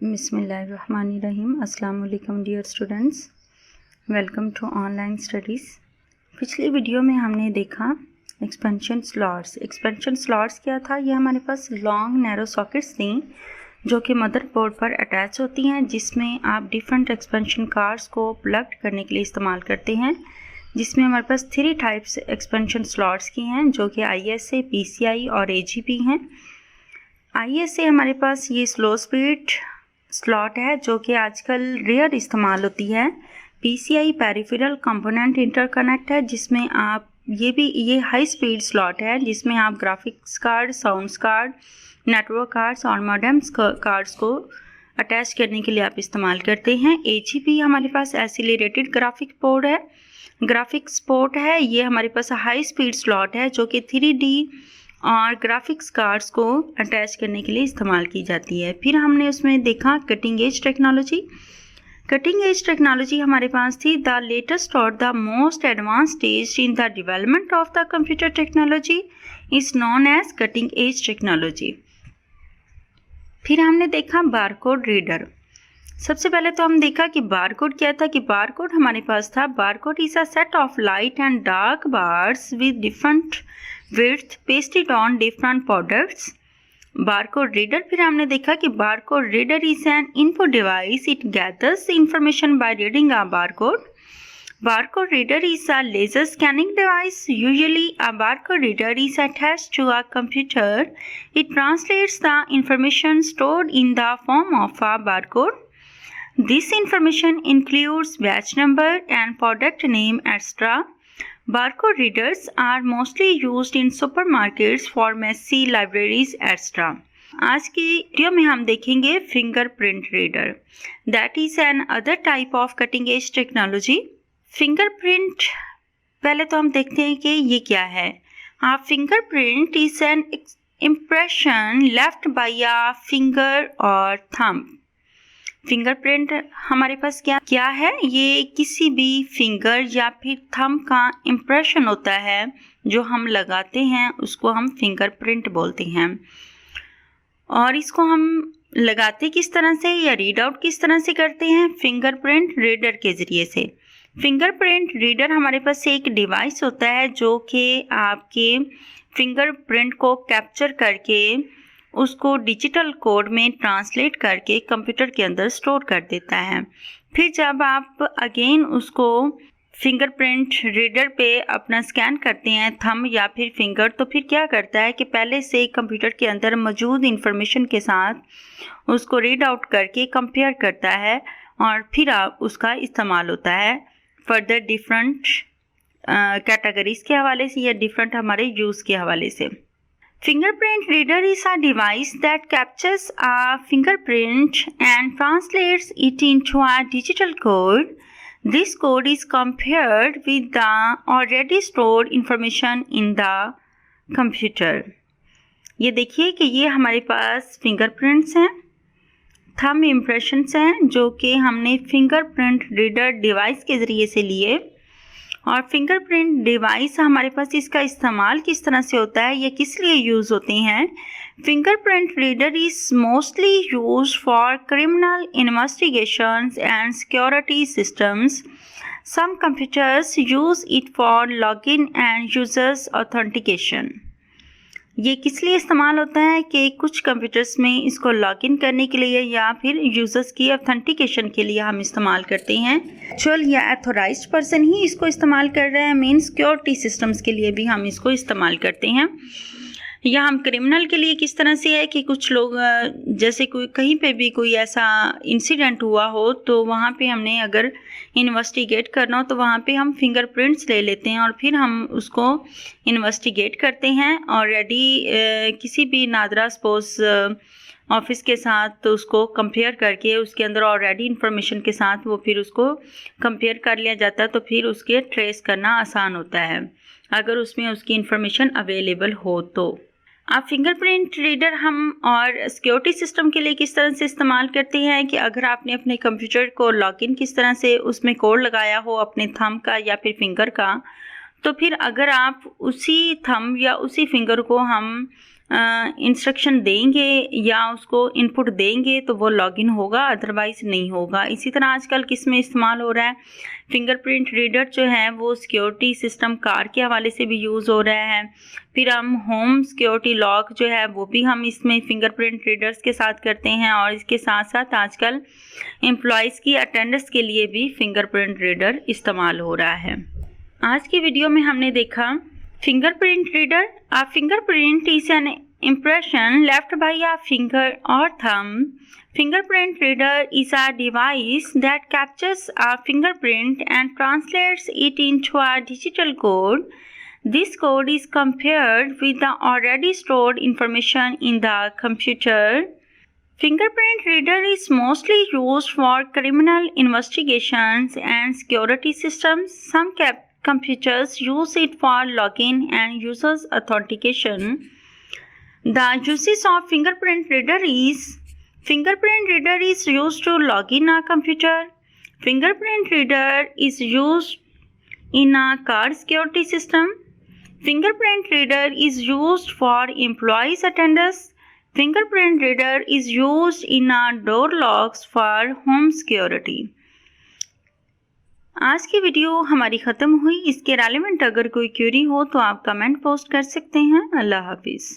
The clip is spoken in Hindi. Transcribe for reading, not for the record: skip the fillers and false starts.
बिस्मिल्लाहिर्रहमानिर्रहीम। अस्सलाम वालेकुम dear students, welcome to online studies. पिछली वीडियो में हमने देखा एक्सपेंशन स्लॉट्स। एक्सपेंशन स्लॉट्स क्या था? ये हमारे पास लॉन्ग नैरो सॉकेट्स थी जो कि मदरबोर्ड पर अटैच होती हैं, जिसमें आप डिफरेंट एक्सपेंशन कार्ड्स को प्लग करने के लिए इस्तेमाल करते हैं। जिसमें हमारे पास 3 टाइप्स एक्सपेंशन स्लॉट्स की हैं, जो कि ISA, PCI और AGP हैं। ISA हमारे पास ये स्लो स्पीड स्लॉट है जो कि आजकल रेयर इस्तेमाल होती है। PCI पेरिफेरल कंपोनेंट इंटरकनेक्ट है, जिसमें आप ये हाई स्पीड स्लॉट है, जिसमें आप graphics card, sounds card, network cards और मॉडेम्स कार्ड्स को अटैच करने के लिए आप इस्तेमाल करते हैं। AGP हमारे पास एक्सीलरेटेड ग्राफिक्स पोर्ट है। ये हमारे पास हाई स्पीड स्लॉट है जो कि 3D और ग्राफिक्स कार्ड्स को अटैच करने के लिए इस्तेमाल की जाती है। फिर हमने उसमें देखा cutting edge technology. Cutting edge technology हमारे पास थी द लेटेस्ट और the most advance stage in the development of the computer technology is known as cutting edge technology. फिर हमने देखा बारकोड रीडर। सबसे पहले तो हम देखा कि बारकोड क्या था। कि बारकोड हमारे पास था, barcode is a set of light and dark bars with different width pasted on different products. Barcode reader, फिर हमने देखा कि barcode reader is an input device. It gathers information by reading a barcode. Barcode reader is a laser scanning device. Usually a barcode reader is attached to a computer. It translates the information stored in the form of a barcode. This information includes batch number and product name, etc. Barcode readers are mostly used in supermarkets, pharmacy, libraries, etc. आज की वीडियो में हम देखेंगे fingerprint reader. That is an other type of cutting edge technology. Fingerprint पहले तो हम देखते हैं कि ये क्या है। Fingerprint is an impression left by a finger और थंब। फिंगरप्रिंट हमारे पास क्या है? ये किसी भी फिंगर या फिर थंब का इम्प्रेशन होता है जो हम लगाते हैं, उसको हम फिंगरप्रिंट बोलते हैं। और इसको हम लगाते किस तरह से या रीड आउट किस तरह से करते हैं? फिंगरप्रिंट रीडर के ज़रिए से। फिंगरप्रिंट रीडर हमारे पास एक डिवाइस होता है जो कि आपके फिंगरप्रिंट को कैप्चर करके उसको डिजिटल कोड में ट्रांसलेट करके कंप्यूटर के अंदर स्टोर कर देता है। फिर जब आप अगेन उसको फिंगरप्रिंट रीडर पे अपना स्कैन करते हैं थंब या फिर फिंगर, तो फिर क्या करता है कि पहले से कंप्यूटर के अंदर मौजूद इंफॉर्मेशन के साथ उसको रीड आउट करके कंपेयर करता है और फिर आप उसका इस्तेमाल होता है फर्दर डिफरेंट कैटेगरीज के हवाले से या डिफरेंट हमारे यूज़ के हवाले से। Fingerprint reader is a device that captures a fingerprint and translates it into a digital code. This code is compared with the already stored information in the computer. ये देखिए कि ये हमारे पास फिंगरप्रिंट्स हैं, थंब इम्प्रेशंस हैं जो कि हमने फिंगरप्रिंट रीडर डिवाइस के ज़रिए से लिए। और फिंगरप्रिंट डिवाइस हमारे पास इसका इस्तेमाल किस तरह से होता है या किस लिए यूज़ होते हैं? Fingerprint reader is mostly use for criminal investigations and security systems. Some computers use it for login and users authentication. ये किस लिए इस्तेमाल होता है कि कुछ कंप्यूटर्स में इसको लॉगिन करने के लिए या फिर यूज़र्स की ऑथेंटिकेशन के लिए हम इस्तेमाल करते हैं। एक्चुअल या अथोराइज्ड पर्सन ही इसको इस्तेमाल कर रहे हैं। मेन सिक्योरिटी सिस्टम्स के लिए भी हम इसको इस्तेमाल करते हैं। या हम क्रिमिनल के लिए किस तरह से है कि कुछ लोग जैसे कोई कहीं पे भी कोई ऐसा इंसिडेंट हुआ हो तो वहाँ पे हमने अगर इन्वेस्टिगेट करना हो तो वहाँ पे हम फिंगरप्रिंट्स ले लेते हैं और फिर हम उसको इन्वेस्टिगेट करते हैं। ऑलरेडी किसी भी नादरा स्पोज ऑफिस के साथ तो उसको कंपेयर करके उसके अंदर ऑलरेडी इंफॉर्मेशन के साथ वो फिर उसको कंपेयर कर लिया जाता है, तो फिर उसके ट्रेस करना आसान होता है अगर उसमें उसकी इंफॉर्मेशन अवेलेबल हो तो। आप फिंगरप्रिंट रीडर हम और सिक्योरिटी सिस्टम के लिए किस तरह से इस्तेमाल करते हैं कि अगर आपने अपने कंप्यूटर को लॉगिन किस तरह से उसमें कोड लगाया हो अपने थंब का या फिर फिंगर का, तो फिर अगर आप उसी थंब या उसी फिंगर को हम इंस्ट्रक्शन देंगे या उसको इनपुट देंगे तो वो लॉगिन होगा, अदरवाइज नहीं होगा। इसी तरह आजकल किस में इस्तेमाल हो रहा है, फिंगरप्रिंट रीडर जो है वो सिक्योरिटी सिस्टम कार के हवाले से भी यूज़ हो रहा है। फिर हम होम सिक्योरिटी लॉक जो है वो भी हम इसमें फिंगरप्रिंट रीडर्स के साथ करते हैं, और इसके साथ साथ आजकल एम्प्लॉयज़ की अटेंडेंस के लिए भी फिंगरप्रिंट रीडर इस्तेमाल हो रहा है। आज की वीडियो में हमने देखा fingerprint reader. A fingerprint is an impression left by a finger or thumb. Fingerprint reader is a device that captures a fingerprint and translates it into a digital code. This code is compared with the already stored information in the computer. Fingerprint reader is mostly used for criminal investigations and security systems. Some computers use it for login and users authentication. The uses of fingerprint reader is used to log in a computer. Fingerprint reader is used in a car security system. Fingerprint reader is used for employees attendance. Fingerprint reader is used in a door locks for home security. आज की वीडियो हमारी ख़त्म हुई। इसके रेलेवेंट अगर कोई क्वेरी हो तो आप कमेंट पोस्ट कर सकते हैं। अल्लाह हाफिज़।